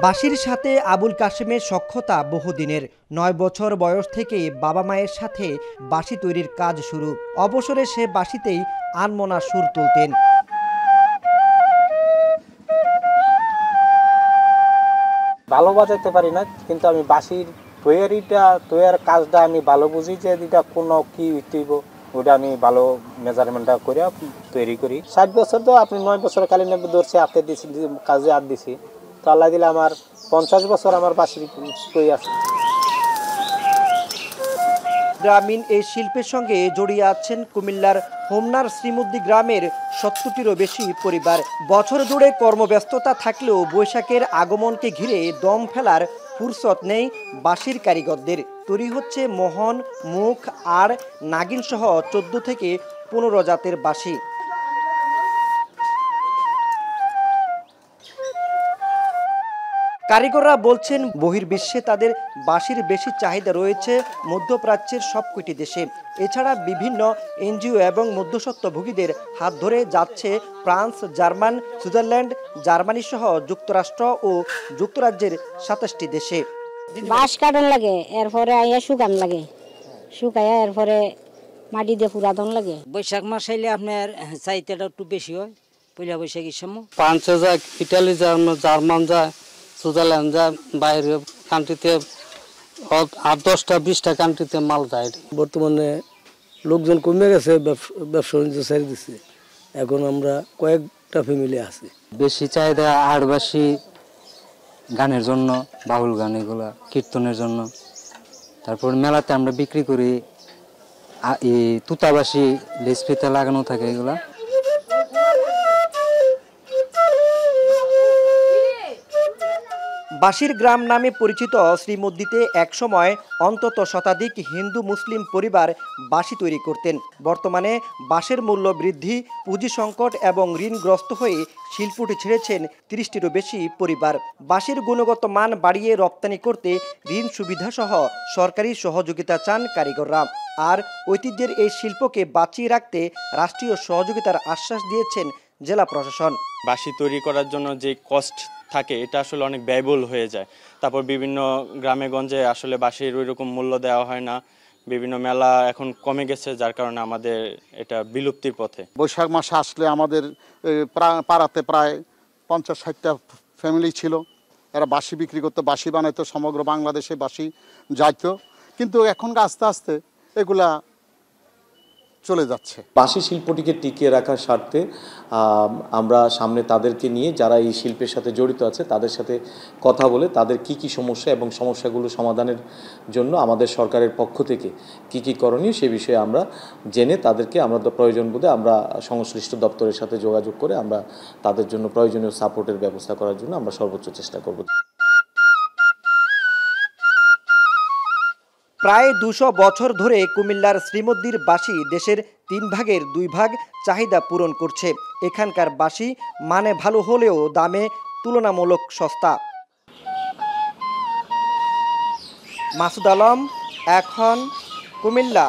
বাঁশির সাথে আবুল কাশেমের সখ্যতা বহুদিনের। ৯ বছর বয়স থেকে বাবা মায়ের সাথে বাঁশি তৈরির কাজ শুরু। অবসরে সে বাঁশিতেই আনমনা সুর তুলতেন। ভালো বাজাতে পারি না, কিন্তু আমি বাঁশির তৈয়ার কাজটা আমি ভালো বুঝি, যে এটা কোনো কি হইব ওটা আমি ভালো মেজারমেন্টটা করে তৈরি করি। ৬০ বছর তো আপনি ৯ বছর কালীন ধরছে হাতে দিয়েছি, কাজে হাত দিছি, তো আল্লাহ দিলে আমার ৫০ বছর আমার বাঁশির তৈরি আছে। গ্রামীণ এই শিল্পের সঙ্গে জড়িয়ে আছেন কুমিল্লার হোমনার শ্রীমুদ্দি গ্রামের ৭০টিরও বেশি পরিবার। বছর জুড়ে কর্মব্যস্ততা থাকলেও বৈশাখের আগমনকে ঘিরে দম ফেলার ফুরসত নেই বাঁশির কারিগরদের। তৈরি হচ্ছে মোহন, মুখ আর নাগিন সহ ১৪ থেকে ১৫ জাতের বাঁশি। কারিগররা বলছেন, বহির্বিশ্বে তাদের বাঁশির বেশি চাহিদা রয়েছে মধ্যপ্রাচ্যের সবকটি দেশে। এছাড়া বিভিন্ন এনজিও এবং মধ্যস্বত্বভোগীদের হাত ধরে যাচ্ছে ফ্রান্স, জার্মান, সুইজারল্যান্ড, জার্মানি সহ যুক্তরাষ্ট্র ও যুক্তরাজ্যের ২৭টি দেশে। বাঁশ কাটন লাগে, এরপরে আইয়া শুকান লাগে, শুকাইয়া এরপরে মাটি দিয়ে পুরাতন লাগে। বৈশাখ মাস আইলে আপনার চাহিদাটা একটু বেশি হয়। পয়লা বৈশাখের সময় ফ্রান্সে যায়, ইটালি যায়, জার্মান যায়, সুইজারল্যান্ড যায়, বাইরে কান্ট্রিতে ৮-১০টা ২০টা কান্ট্রিতে মাল যায়। বর্তমানে লোকজন কমে গেছে, ব্যবসা বাণিজ্য ছেড়ে দিচ্ছে। এখন আমরা কয়েকটা ফ্যামিলি আছি। বেশি চাহিদা আড়বাসী গানের জন্য, বাউল গান, এগুলা কীর্তনের জন্য। তারপর মেলাতে আমরা বিক্রি করি এই তুতাবাসী লেসপিতে লাগানো থাকে এগুলা। বাঁশির গ্রাম নামে পরিচিত শ্রীমুদ্দিতে একসময় অন্তত শতাধিক হিন্দু মুসলিম পরিবার বাঁশি তৈরি করতেন। বর্তমানে বাঁশের মূল্য বৃদ্ধি, পুঁজি সংকট এবং ঋণগ্রস্ত হয়ে শিল্পটি ছেড়েছেন ৩০টিরও বেশি পরিবার। বাঁশির গুণগত মান বাড়িয়ে রপ্তানি করতে ঋণ সুবিধাসহ সরকারি সহযোগিতা চান কারিগররা। আর ঐতিহ্যের এই শিল্পকে বাঁচিয়ে রাখতে রাষ্ট্রীয় সহযোগিতার আশ্বাস দিয়েছেন জেলা প্রশাসন। বাঁশি তৈরি করার জন্য যে কস্ট থাকে, এটা আসলে অনেক ব্যয়বহুল হয়ে যায়। তারপর বিভিন্ন গ্রামে গঞ্জে আসলে বাঁশির ওই রকম মূল্য দেওয়া হয় না। বিভিন্ন মেলা এখন কমে গেছে, যার কারণে আমাদের এটা বিলুপ্তির পথে। বৈশাখ মাসে আসলে আমাদের পাড়াতে প্রায় ৫০-৬০টা ফ্যামিলি ছিল, এরা বাঁশি বিক্রি করতো, বাঁশি বানাইতো, সমগ্র বাংলাদেশে বাঁশি যাইতো। কিন্তু এখন আস্তে আস্তে এগুলা চলে যাচ্ছে। বাঁশি শিল্পটিকে টিকিয়ে রাখার স্বার্থে আমরা সামনে তাদেরকে নিয়ে, যারা এই শিল্পের সাথে জড়িত আছে, তাদের সাথে কথা বলে তাদের কি সমস্যা এবং সমস্যাগুলো সমাধানের জন্য আমাদের সরকারের পক্ষ থেকে কি করণীয় সে বিষয়ে আমরা জেনে তাদেরকে আমরা প্রয়োজন বোধে আমরা সংশ্লিষ্ট দপ্তরের সাথে যোগাযোগ করে আমরা তাদের জন্য প্রয়োজনীয় সাপোর্টের ব্যবস্থা করার জন্য আমরা সর্বোচ্চ চেষ্টা করব। প্রায় ২০০ বছর ধরে কুমিল্লার শ্রীমুদ্দির বাঁশি দেশের ৩ ভাগের ২ ভাগ চাহিদা পূরণ করছে। এখানকার বাঁশি মানে ভালো হলেও দামে তুলনামূলক সস্তা। মাসুদ আলম, এখন, কুমিল্লা।